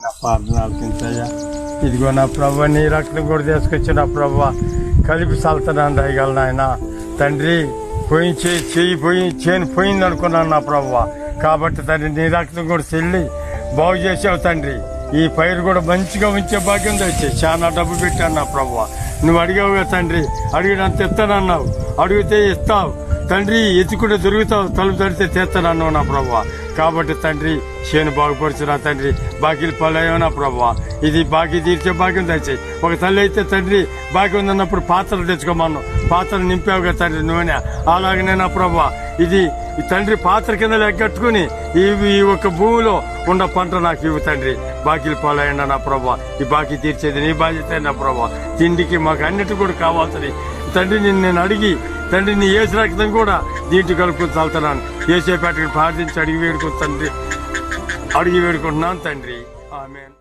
నా ప్రార్థన ఆలకించయ్యా. ఇదిగో నా ప్రభు, నీ రక్తం కూడా తీసుకొచ్చి నా ప్రభు కలిపి చల్లుతున్నాను దయగల నాయన తండ్రి. చేను పోయింది అనుకున్నాను నా ప్రభు. కాబట్టి తండ్రి నీ రక్తం కూడా చెల్లి బాగు చేసావు తండ్రి. ఈ పైరు కూడా మంచిగా ఉంచే భాగ్యం తెచ్చి చాలా డబ్బు పెట్టాను నా ప్రభు. నువ్వు అడిగావుగా తండ్రి, అడిగినంత ఇస్తానన్నావు, అడిగితే ఇస్తావు తండ్రి, ఎత్తుకుంటే దొరుకుతావు, తలుపు తడితే తెస్తానన్నావు నా ప్రభు. కాబట్టి తండ్రి చేను బాగుపడుచున్నా తండ్రి, బాకీలు పలయ్యో నా ప్రభు. ఇది బాకీ తీర్చే భాగ్యం తెచ్చాయి. ఒక తల్లి అయితే తండ్రి బాకీ ఉందన్నప్పుడు పాత్రలు తెచ్చుకోమన్నావు, పాత్రలు నింపావుగా తండ్రి నూనె. అలాగనే నా ప్రభు ఇది తండ్రి పాత్ర కింద లెగ్గట్టుకుని ఈ ఒక భూమిలో ఉన్న పంట నాకు ఇవ్వు తండ్రి. బాకీలు పాలయ్యండి నా ప్రభు. ఈ బాకీ తీర్చేది నీ బాధ్యత నా ప్రభు. తిండికి మాకు అన్నిటి కూడా కావాల్సింది తండ్రి. నేను అడిగి తండ్రి నీ ఏసు రక్తం కూడా దీంట్లో కలుపుకొని చల్లుతున్నాను. ఏసేపేటకి ప్రార్థించి అడిగి వేడుకుంటున్నాను తండ్రి. అడిగి వేడుకుంటున్నాను తండ్రి. ఆమేన్.